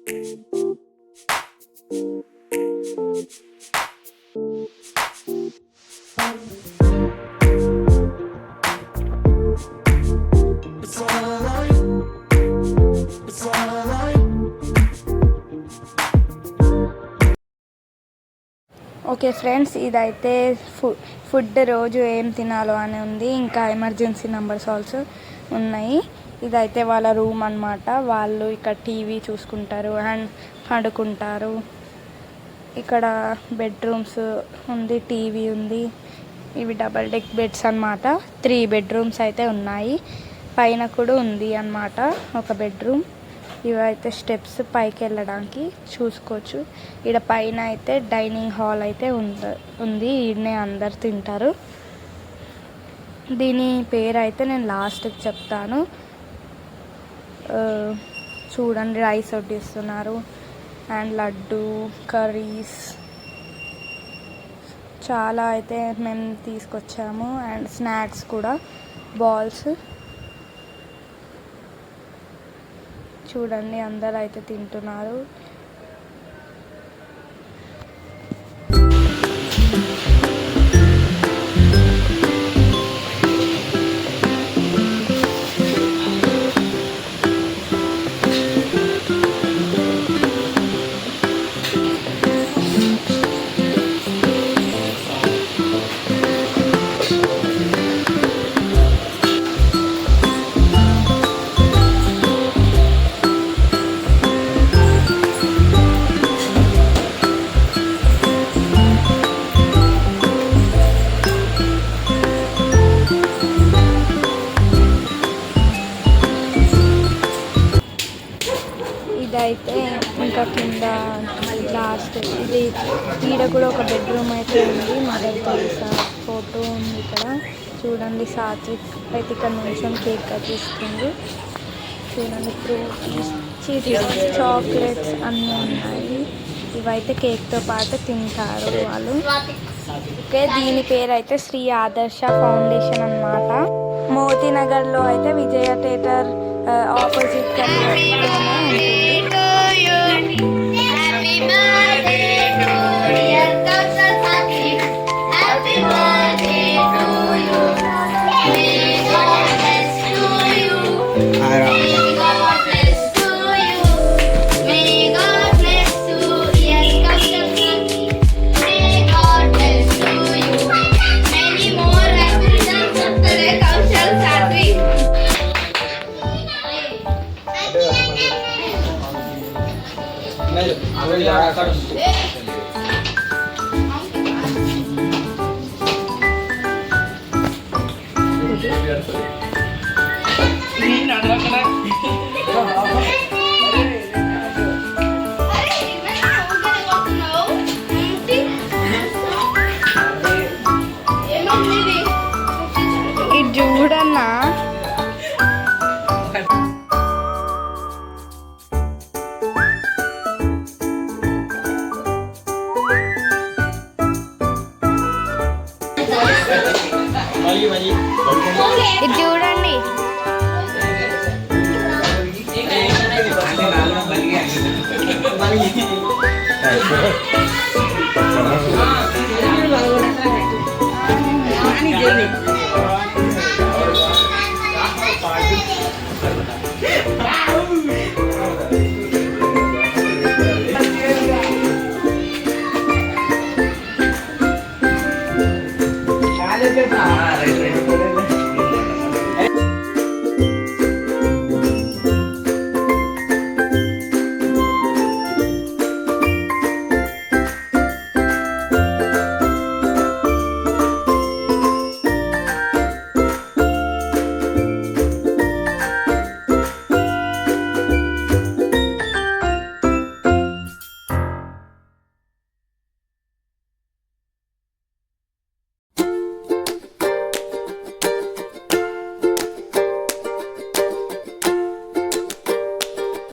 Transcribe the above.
Okay friends, ఇదైతే food రోజు ఏం తినాలో అని ఉంది. ఇంకా ఎమర్జెన్సీ నెంబర్స్ ఆల్సో ఉన్నాయి. ఇదైతే వాళ్ళ రూమ్ అన్నమాట. వాళ్ళు ఇక్కడ టీవీ చూసుకుంటారు అండ్ పడుకుంటారు. ఇక్కడ బెడ్రూమ్స్ ఉంది, టీవీ ఉంది. ఇవి డబల్ డెక్ బెడ్స్ అన్నమాట. 3 బెడ్రూమ్స్ అయితే ఉన్నాయి. పైన కూడా ఉంది అన్నమాట ఒక బెడ్రూమ్. ఇవైతే స్టెప్స్ పైకి వెళ్ళడానికి చూసుకోవచ్చు. ఇక్కడ పైన అయితే డైనింగ్ హాల్ అయితే ఉంది. ఈడనే అందరు తింటారు. దీని పేరు అయితే నేను లాస్ట్కి చెప్తాను. చూడండి, రైస్ వడ్డిస్తున్నారు అండ్ లడ్డు, కర్రీస్ చాలా అయితే మేము తీసుకొచ్చాము. అండ్ స్నాక్స్ కూడా, బాల్స్. చూడండి, అందరూ అయితే తింటున్నారు. ఇదైతే ఇంకా కింద లాస్ట్ ఇది. ఈడ కూడా ఒక బెడ్రూమ్ అయితే ఉంది. మదర్ తెరీసా ఫోటో ఉంది ఇక్కడ. చూడండి, సాత్విక్ అయితే ఇక్కడ నుంచి కేక్ కట్ చేస్తుంది. చూడండి, ఫ్రూట్స్, చాక్లెట్స్ అన్నీ ఉన్నాయి. ఇవైతే కేక్తో పాటు తింటారు వాళ్ళు. ఓకే, దీని పేరు అయితే శ్రీ ఆదర్శ ఫౌండేషన్ అన్నమాట. మోతీనగర్లో అయితే విజయ థియేటర్ ఆపోజిట్ ఉంటుంది. ఇది చూడన్నా, ఇది చూడండి.